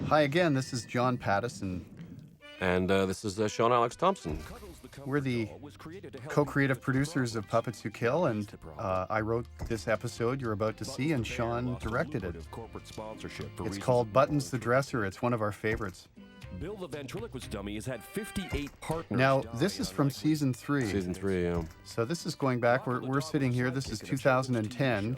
Hi again, this is John Pattison. And this is Shawn Alex Thompson. We're the co-creative producers of Puppets Who Kill, and I wrote this episode you're about to see, and Shawn directed it. It's called Buttons the Dresser. It's one of our favorites. Bill the Ventriloquist Dummy has had 58 partners. Now, this is from Season 3. Season 3, yeah. So this is going back, we're sitting here, this is 2010,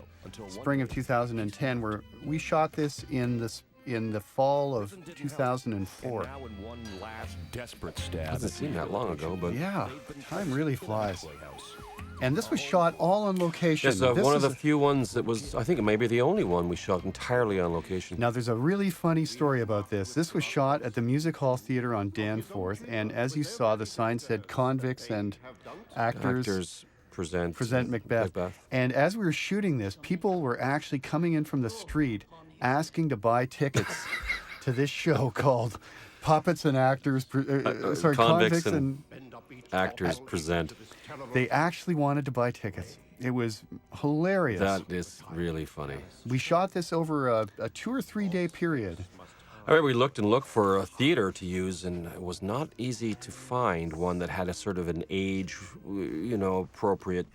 spring of 2010, where we shot this in the fall of 2004. Doesn't seem that long ago, but yeah, time really flies. And this was shot all on location. Yes, one of the few ones that was, I think it may be the only one we shot entirely on location. Now, there's a really funny story about this. This was shot at the Music Hall Theatre on Danforth, and as you saw, the sign said convicts and actors present Macbeth. And as we were shooting this, people were actually coming in from the street asking to buy tickets to this show called Puppets and Actors, Convicts and Actors Present. They actually wanted to buy tickets. It was hilarious. That is really funny. We shot this over a 2 or 3 day period. All right, we looked for a theater to use, and it was not easy to find one that had a sort of an age, appropriate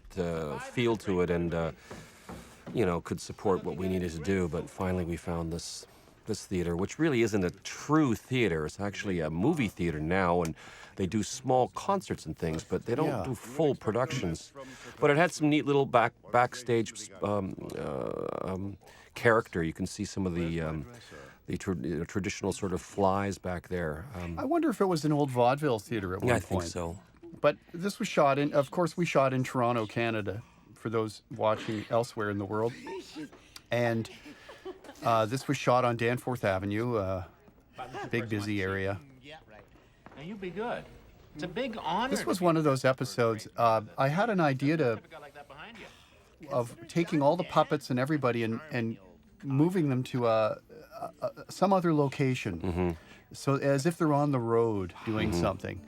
feel to it, and could support what we needed to do. But finally, we found this theater, which really isn't a true theater. It's actually a movie theater now, and they do small concerts and things, but they don't do full productions. But it had some neat little backstage character. You can see some of the traditional sort of flies back there. I wonder if it was an old vaudeville theater at one point. I think so. But this was shot in, of course, we shot in Toronto, Canada, for those watching elsewhere in the world. And this was shot on Danforth Avenue, big busy area. Now you be good. It's a big honor. This was one of those episodes. I had an idea of taking all the puppets and everybody and moving them to some other location, so as if they're on the road doing something.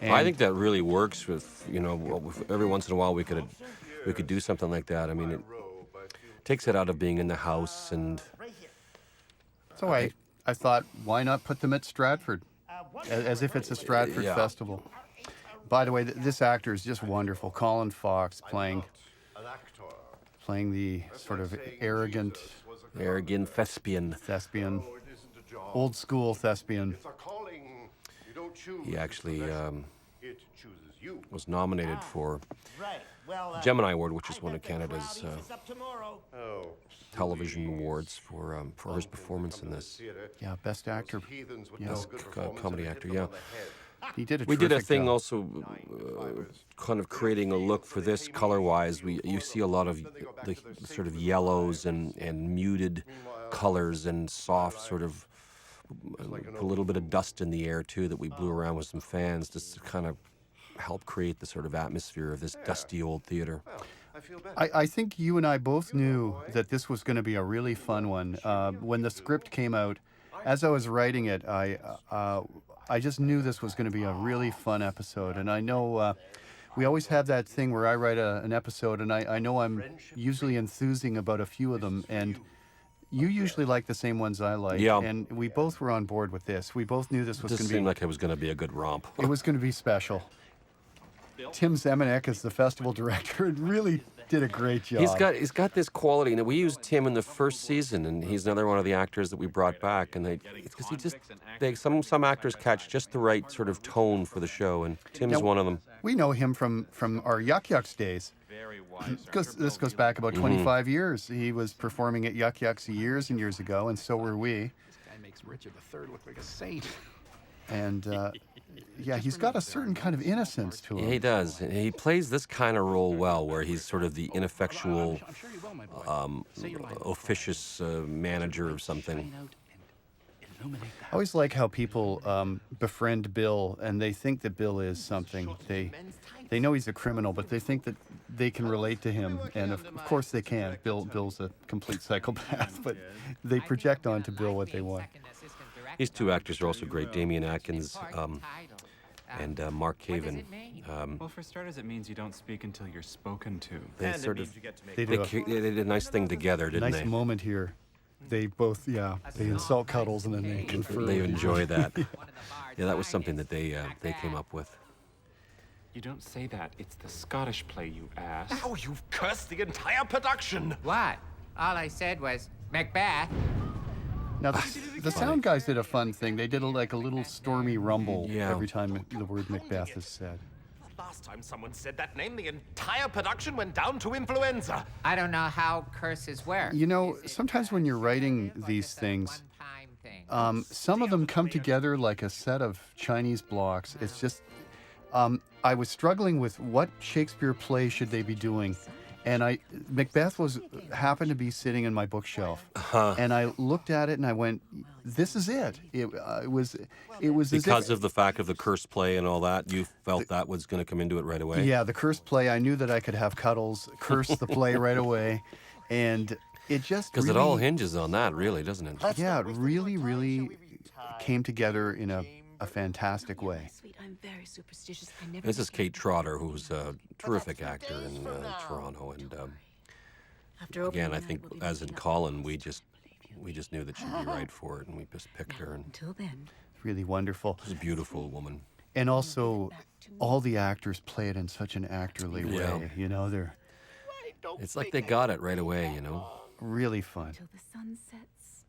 And I think that really works with every once in a while we could do something like that. I mean, it takes it out of being in the house, and so I thought, why not put them at Stratford, as if it's a Stratford festival. By the way, this actor is just wonderful. Colin Fox playing the sort of arrogant thespian, old school thespian. He actually was nominated for Gemini Award, which is one of Canada's television awards for his performance in this. Yeah, best actor. Best comedy actor, yeah. He did a We did a terrific thing job. also kind of creating a look for this color-wise. You see a lot of the sort of yellows and muted colors and soft sort of a little bit of dust in the air too that we blew around with some fans just to kind of help create the sort of atmosphere of this dusty old theater. I think you and I both knew that this was going to be a really fun one. When the script came out, as I was writing it, I just knew this was going to be a really fun episode. And I know we always have that thing where I write an episode, and I know I'm usually enthusing about a few of them, and you usually like the same ones I like. Yeah. And we both were on board with this. We both knew this was going to be... It seemed like it was going to be a good romp. It was going to be special. Tim Zemanek is the festival director and really did a great job. He's got this quality, and we used Tim in the first season, and he's another one of the actors that we brought back. And some actors catch just the right sort of tone for the show, and Tim's one of them. We know him from our Yuck Yucks days. This goes back about 25 years. He was performing at Yuck Yucks years and years ago, and so were we. This guy makes Richard III look like a saint. And yeah, he's got a certain kind of innocence to him. Yeah, he does. He plays this kind of role well, where he's sort of the ineffectual, officious manager or something. I always like how people befriend Bill, and they think that Bill is something. They know he's a criminal, but they think that they can relate to him, and of course they can. Bill's a complete psychopath, but they project onto Bill what they want. These two actors are also great, DAMIEN and Mark Caven. Well, for starters, it means you don't speak until you're spoken to. They sort of They they did a nice thing together, didn't nice they? moment here. they both, they insult Cuddles and then they confer. They enjoy that. Yeah, that was something that they came up with. You don't say that. It's the Scottish play, you ass. Now you've cursed the entire production. What? All I said was Macbeth. Now, the sound guys did a fun thing. They did like a little stormy rumble Yeah. every time the word Macbeth is said. Last time someone said that name, the entire production went down to influenza. I don't know how curses work. You know, sometimes when you're writing these things, One-time thing. some of them come together like a set of Chinese blocks. It's just, I was struggling with what Shakespeare play should they be doing. And Macbeth happened to be sitting in my bookshelf, and I looked at it and I went, "This is it." It was Because of the fact of the curse play and all that, you felt that was going to come into it right away? Yeah, the curse play. I knew that I could have Cuddles curse the play right away, and it just Because really, it all hinges on that, really, doesn't it? yeah, it really came together in a fantastic way. Sweet, I'm very superstitious. I never This is became- Kate Trotter, who's a terrific actor in Toronto, and After again, opening I night, think we'll be as in meeting up. Colin, we just knew that she'd be right for it, and we just picked her. And Until then, Really wonderful, she's a beautiful woman. and also all the actors play it in such an actorly Yeah. way. You know, they're It's like they got it right away, you know. really fun. till the sun sets.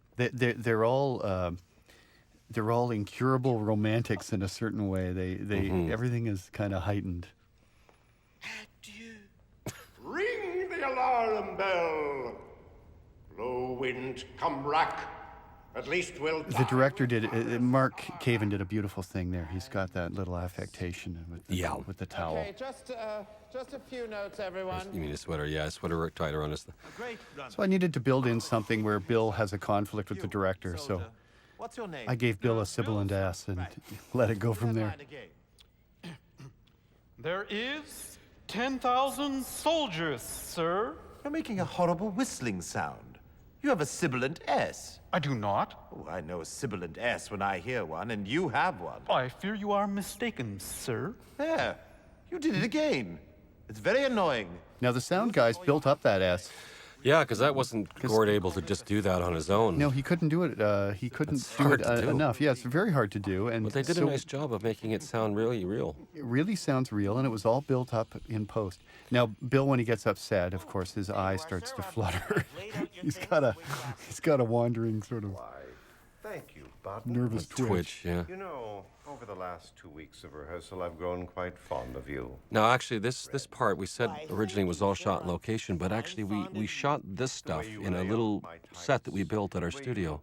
They're all incurable romantics in a certain way. They everything is kind of heightened. Ring the alarm bell. Blow wind, come rack. At least we'll. The director did Mark Caven did a beautiful thing there. He's got that little affectation with the towel. Okay, just a few notes, everyone. You mean a sweater? Yeah, a sweater tied around us. So I needed to build in something where Bill has a conflict with the director. So What's your name? I gave Bill a sibilant ass and let it go from there. There is 10,000 soldiers, sir. You're making a horrible whistling sound. You have a sibilant S. I do not. Oh, I know a sibilant S when I hear one, and you have one. I fear you are mistaken, sir. There, you did it again. It's very annoying. Now the sound guys built up that S. Yeah, because that wasn't Gord able to just do that on his own. No, he couldn't do it. He couldn't It's do hard it to do. enough. Yeah, it's very hard to do. And But they did a so nice job of making it sound really real. it really sounds real, and it was all built up in post. Now, Bill, when he gets upset, of course, his eye starts to flutter. he's got a wandering sort of Thank you, Button. nervous twitch. Yeah. You know, over the last 2 weeks of rehearsal, I've grown quite fond of you. Now, actually, this part we said originally was all shot in location, but actually we shot this stuff in a little set that we built at our studio.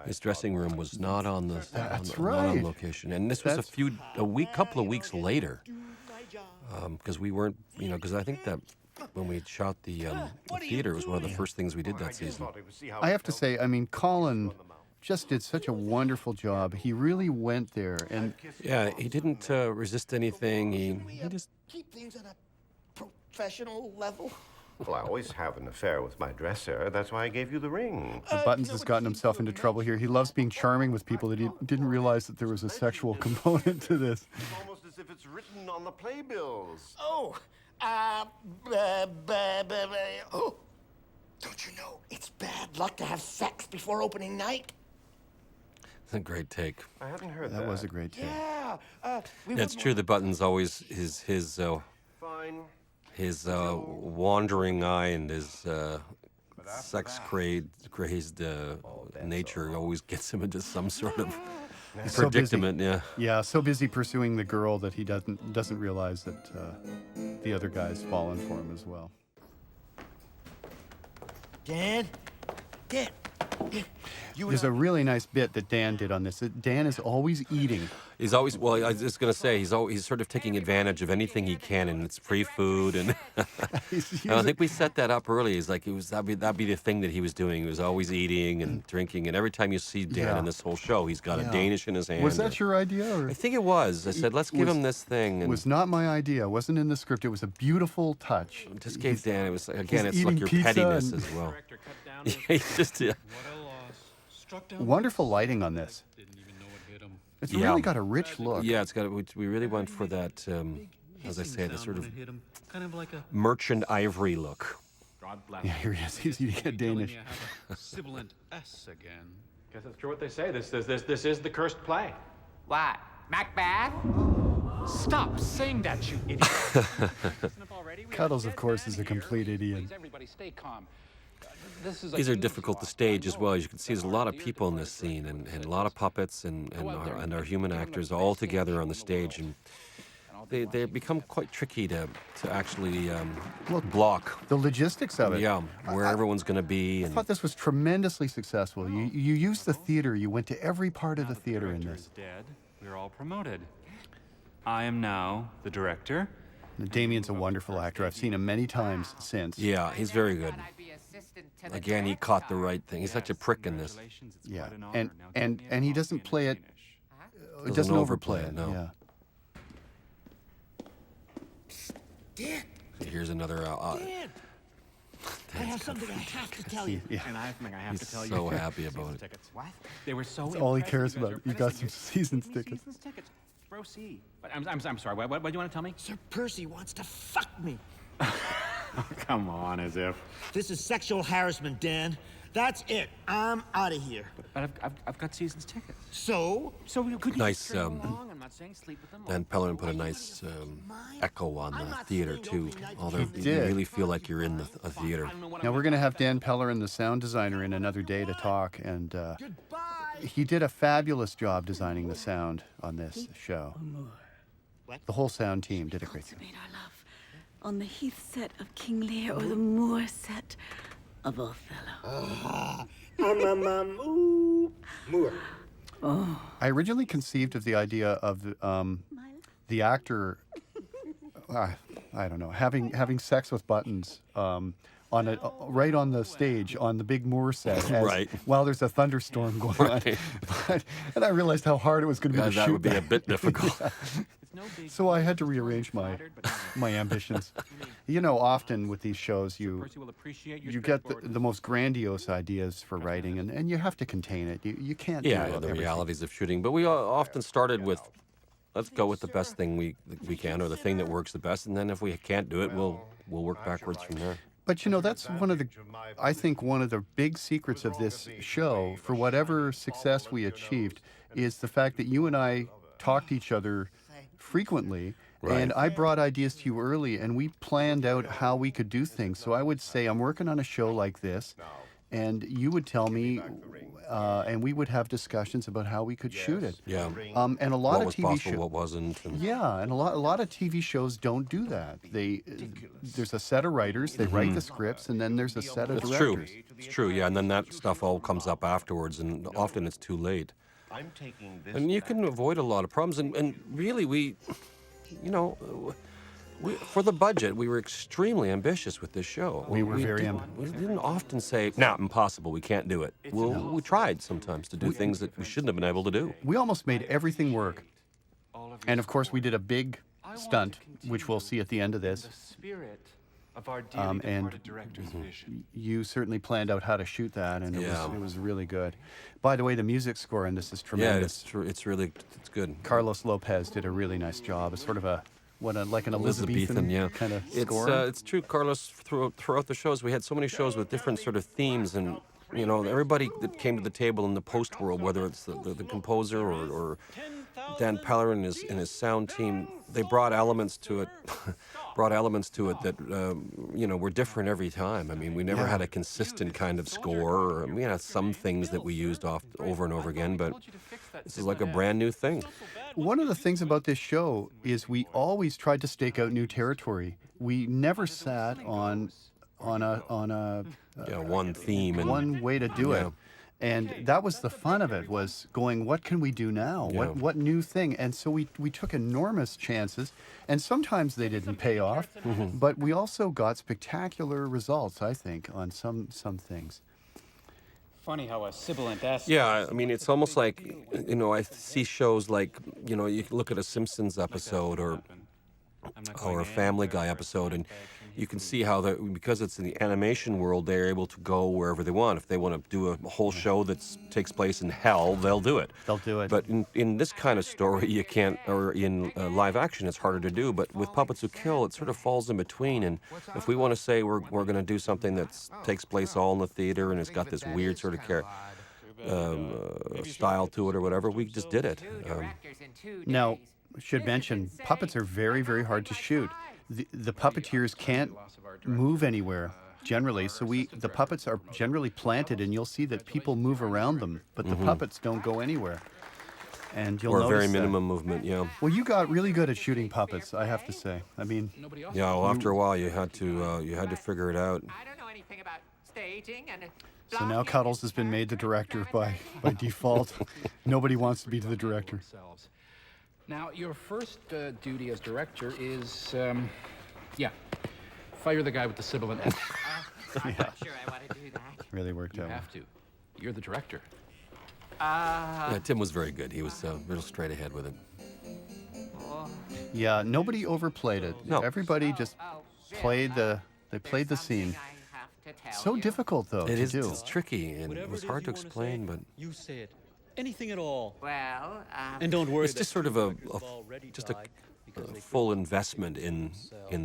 His dressing room was not on the not right. on location, and this was couple of weeks later, because we weren't, because I think that when we shot the theater, it was one of the first things we did that season. I have to say, I mean, Colin just did such a wonderful job. He really went there, and Yeah, he didn't resist anything. He just keep things at a professional level. Well, I always have an affair with my dresser. That's why I gave you the ring. Buttons has gotten himself into trouble here. He loves being charming with people that he didn't realize that there was a sexual component to this. It's almost as if it's written on the playbills. Oh, oh. Don't you know it's bad luck to have sex before opening night? it's a great take. I hadn't heard that. That was a great take. Yeah. It's true. The Button's always Fine. his wandering eye and his sex-crazed nature always gets him into some sort of He's so busy. predicament. Yeah. Yeah, so busy pursuing the girl that he doesn't realize that the other guy's fallen for him as well. Dan? There's a really nice bit that Dan did on this. Dan is always eating. He's always, well, I was just going to say, he's sort of taking advantage of anything he can, and it's free food. And He's and I think we set that up early. It's like that'd be the thing that he was doing. He was always eating and drinking. And every time you see Dan Yeah. in this whole show, he's got Yeah. a Danish in his hand. Was that your idea? Or? I think it was. I said, let's give was- him this thing. It And was not my idea. It wasn't in the script. It was a beautiful touch. just gave Dan, it was, again, it's eating like your pizza pettiness and- as well. Director cut down Yeah, he's just, What a loss. Struck down. Wonderful lighting on this. Didn't even know it hit him. It's Yeah. really got a rich look. yeah, it's got, we really went for that, as I say, the sort of Hit him. Kind of like a. merchant ivory look. God bless Yeah, here he is. He's eating a Danish. Sibilant S again. Guess that's true what they say. This is the cursed play. What? Macbeth? Stop saying that, you idiot. Cuddles, of course, is a complete idiot. Everybody stay calm. These are difficult to stage as well. As you can see, there's a lot of people in this scene, and a lot of puppets and our human actors all together on the stage, and they become quite tricky to actually block. The logistics of it. Yeah, where everyone's going to be. I thought this was tremendously successful. You used the theater. You went to every part of the theater in this. Dead. We're all promoted. I am now the director. Damien's a wonderful actor. I've seen him many times since. Yeah, he's very good. Again, he caught the right thing. He's such a prick in this. Yeah, and he doesn't play it. Doesn't overplay it. No. Yeah. Dan, Here's another. Dan, I have something I have to tell you. Yeah. And I have something I have He's to tell you. so happy about it. What? They were so That's all he impressed cares because about. they're He got missing some it. season's Give me tickets. Season's tickets. Proceed. But I'm sorry. What do you want to tell me? Sir Percy wants to fuck me. Come on, as if. This is sexual harassment, Dan. That's it. I'm out of here. But I've got season's tickets. So you could Nice, string along. I'm not saying sleep with them. Dan Pellerin put a nice echo on the theater too. Although you did. really feel like you're in a theater. Now we're going to have Dan Pellerin, the sound designer, in another day to talk, and he did a fabulous job designing the sound on this show. The whole sound team did a great job. Consummate our love on the Heath set of King Lear or the Moor set of Othello. Moore. I originally conceived of the idea of the actor, I don't know, having sex with buttons right on the stage on the big Moor set, Right. while there's a thunderstorm going Right. on. And I realized how hard it was going to be to That shoot would be a bit difficult. So I had to rearrange my ambitions. You know, often with these shows, you get the most grandiose ideas for writing, and you have to contain it. You can't do Yeah, the everything. realities of shooting. But we often started with, let's go with the best thing we can, or the thing that works the best, and then if we can't do it, we'll work backwards from there. But you know, that's I think one of the big secrets of this show, for whatever success we achieved, is the fact that you and I talked to each other frequently, and I brought ideas to you early, and we planned out how we could do things. So I would say, I'm working on a show like this, and you would tell me, and we would have discussions about how we could shoot it. Yeah. And a lot What of was TV possible, shows. what wasn't. And Yeah, and a lot of TV shows don't do that. There's a set of writers, they write the scripts, and then there's a set of It's directors. true. It's true, yeah. And then that stuff all comes up afterwards, and often it's too late. I'm taking this. And you can avoid a lot of problems. And really, for the budget, we were extremely ambitious with this show. We were very We didn't often say, "Nah, impossible. We can't do it." We tried sometimes to do things that we shouldn't have been able to do. We almost made everything work. And of course, we did a big stunt, which we'll see at the end of this. Spirit of our dearly And departed director's vision. you certainly planned out how to shoot that, and Yeah. it was really good. By the way, the music score in this is Yeah, tremendous. it's true. It's good. Carlos Lopez did a really nice job. It's sort of like an Elizabethan yeah. kind of It's score. it's true, Carlos. Throughout the shows, we had so many shows with different sort of themes, and everybody that came to the table in the post world, whether it's the composer or Dan Pellerin and his sound team, they brought elements to it. That were different every time. I mean, we never had a consistent kind of score. Or, we had some things that we used over and over again, but this is like a brand new thing. One of the things about this show is we always tried to stake out new territory. We never sat on One theme and one way to do it. And that was the fun of it, was going, what can we do now? Yeah. What new thing? And so we took enormous chances, and sometimes they didn't pay off, but we also got spectacular results, I think, on some things. Funny how a sibilant S. Yeah, I mean, it's almost like, I see shows like, you can look at a Simpsons episode or a Family Guy episode, and you can see how because it's in the animation world, they're able to go wherever they want. If they want to do a whole show that takes place in hell, they'll do it. They'll do it. But in this kind of story, you can't, or in live action, it's harder to do. But with Puppets Who Kill, it sort of falls in between. And if we want to say we're going to do something that takes place all in the theater and it's got this weird sort of style to it or whatever, we just did it. Now, should mention, puppets are very, very hard to shoot. The puppeteers can't move anywhere generally, so the puppets are generally planted, and you'll see that people move around them, but the puppets don't go anywhere. And you'll notice very that. minimum movement, yeah. Well, you got really good at shooting puppets, I have to say. I mean, yeah. Well, after a while, you had to figure it out. I don't know anything about staging and. so now Cuddles has been made the director by default. Nobody wants to be the director. Now, your first duty as director is, fire the guy with the sibilant S. I'm not sure I want to do that. Really worked You out. have to. You're the director. Yeah, Tim was very good. He was real straight ahead with it. Yeah, nobody overplayed it. No. Everybody just played the scene. So difficult though to do. It's tricky and it was hard to explain, but you say it. Anything at all. Well, And don't worry. it's just sort of a full investment in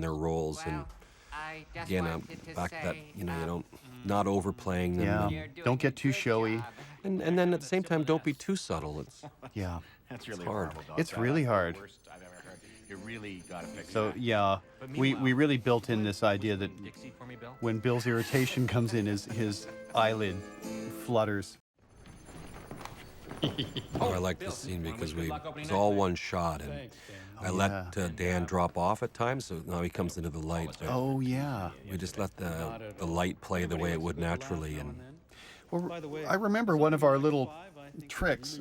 their roles, and I just again, wanted to back say, that you don't not overplaying them. Yeah, don't get too showy. And then at the same time, don't be too subtle. It's Yeah, That's really hard. horrible, dog. it's really hard. Worst I've ever heard. You really gotta fix So that. yeah, we really built in this idea that Dixie for me, Bill? when Bill's irritation comes in, his eyelid flutters. I like this scene because it's all one shot, and I let Dan drop off at times, so now he comes into the light. But Oh yeah. we just let the light play the way it would naturally, and Well, I remember one of our little tricks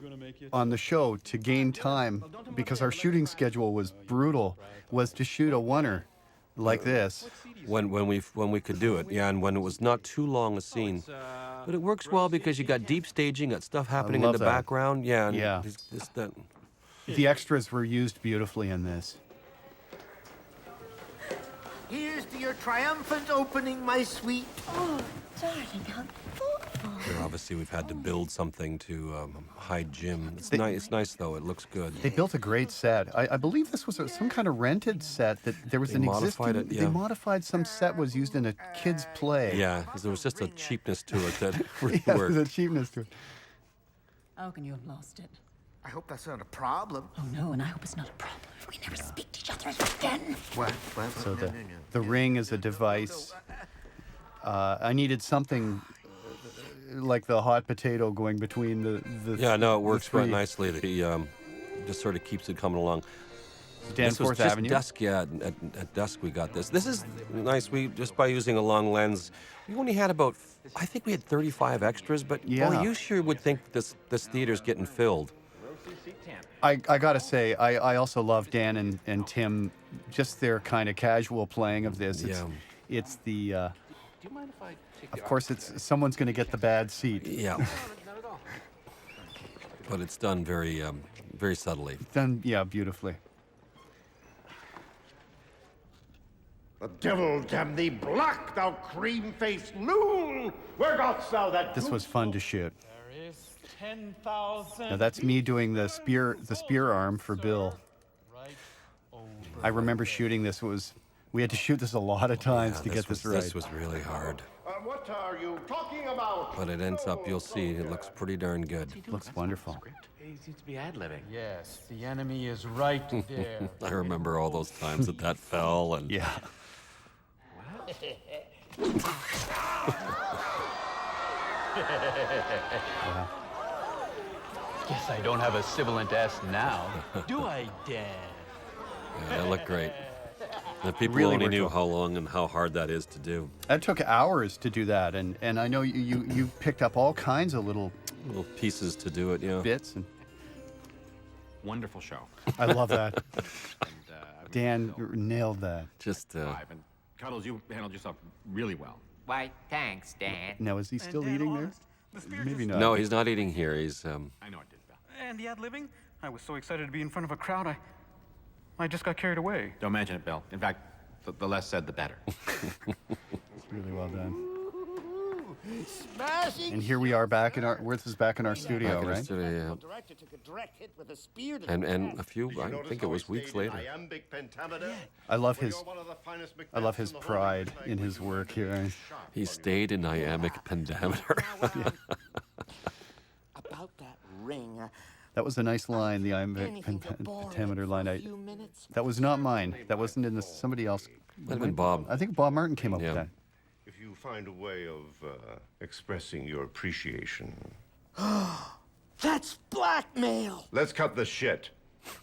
on the show to gain time, because our shooting schedule was brutal, was to shoot a oneer like this. when we could do it, yeah, and when it was not too long a scene. But it works well because you got deep staging, got stuff happening in love the that. background, yeah. And Yeah. just that. The extras were used beautifully in this. Here's to your triumphant opening, my sweet. Oh, darling, how thoughtful. Here, obviously, we've had to build something to hide Jim. It's nice. It's nice though. It looks good. They built a great set. I believe this was some kind of rented set that there was They an modified existing. it, yeah. They modified some set was used in a kid's play. Yeah, because there was just a cheapness to it that really Yeah, worked. there's a cheapness to it. How can you have lost it? I hope that's not a problem. Oh no, and I hope it's not a problem if we never speak to each other again. What? So the ring is a device. I needed something like the hot potato going between the Yeah, no, it works quite three. nicely. He just sort of keeps it coming along. This was Danforth just Avenue. dusk, yeah. At dusk we got this. This is nice. We just by using a long lens, we only had about, I think we had 35 extras. But Yeah. boy, you sure would think this theater's getting filled. I gotta say, I also love Dan and Tim, just their kind of casual playing of this. It's the, of course, it's someone's gonna get the bad seat. Yeah. But it's done very, very subtly. Done, yeah, beautifully. The devil damn thee black, thou cream-faced loon! Where dost thou that? This was fun to shoot. There is 10,000. Now that's me doing the spear arm for Bill. Right over. I remember shooting this. We had to shoot this a lot of times Yeah, to get this right. This was really hard. What are you talking about? But it ends up, you'll see, it looks pretty darn good. Looks wonderful. He seems to be ad-libbing. Yes, the enemy is right there. I remember all those times that fell, and Yeah. Guess I don't have a sibilant S now. Do I, Dan? yeah, that looked great. The people Really only worked knew well. how long and how hard that is to do. That took hours to do that, and I know you picked up all kinds of little Little pieces to do it, yeah. bits, and Wonderful show. I love that. And, Dan nailed that. Just, And Cuddles, you handled yourself really well. Why, thanks, Dan. Now is he still eating there? Maybe not. no, he's not eating here. He's, I know it did, Bill. And the ad-libbing? I was so excited to be in front of a crowd, I just got carried away. Don't mention it, Bill. In fact, the less said, the better. It's really well done. Smashing. And here we are back in our Worth is back in our studio, Back in the right? studio, yeah. Director took a direct hit with a spear to And the and chest. a few, I think it was weeks later. Iambic pentameter. I love Well, his you're one of the finest I love Macbeths his in the whole pride English in his work here. He stayed in iambic pentameter. About that ring. That was a nice line, the iambic anything to bore it pentameter for line. a few minutes. That was not mine. That wasn't in the somebody else. Might have been Bob. I think Bob Martin came up Yeah. with that. If you find a way of expressing your appreciation. That's blackmail. Let's cut the shit.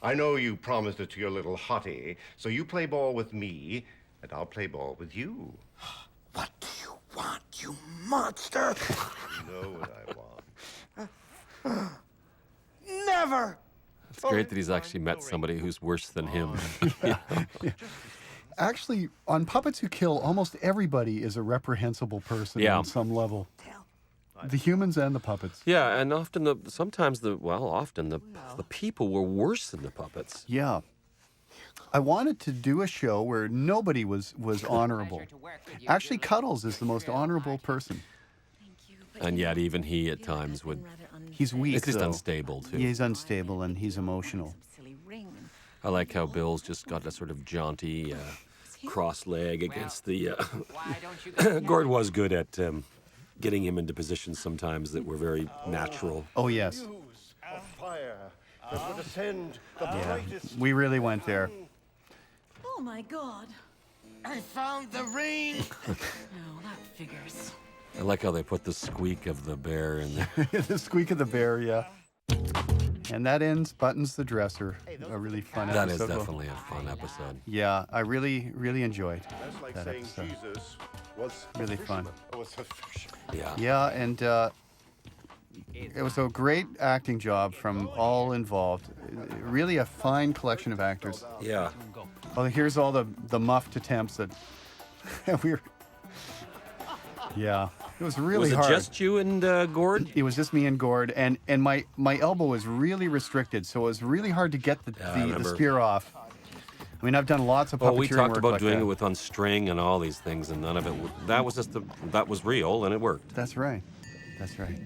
I know you promised it to your little hottie, so you play ball with me, and I'll play ball with you. What do you want, you monster? You know what I want. Never. It's great that he's actually met somebody who's worse than him. Actually, on Puppets Who Kill, almost everybody is a reprehensible person Yeah. on some level. The humans and the puppets. Yeah, and often sometimes the people were worse than the puppets. Yeah. I wanted to do a show where nobody was honorable. Actually, Cuddles is the most honorable person. And yet even he at times would. He's weak, It's just though. unstable too. He's unstable and he's emotional. I like how Bill's just got a sort of jaunty cross leg against the. Gord was good at getting him into positions sometimes that were very natural. Oh, yes. A fire that would ascend the brightest. We really went there. Oh my God. I found the ring. No, that figures. I like how they put the squeak of the bear in there. The squeak of the bear, yeah. And that ends Buttons the Dresser. A really fun That is episode. definitely a fun episode. Yeah, I really, really enjoyed That's like that saying episode. Jesus was Really a fun. fisherman. Oh, was a fisherman. Yeah. Yeah, and it was a great acting job from all involved. Really a fine collection of actors. Yeah. Well, here's all the muffed attempts that we were. Yeah, it was really Was it hard. just you and Gord? It was just me and Gord, and my elbow was really restricted, so it was really hard to get the remember. spear off. I mean, I've done lots of puppeteering Well, we talked work about like doing that. it with on string and all these things, and none of it. That was just that was real, and it worked. That's right. That's right.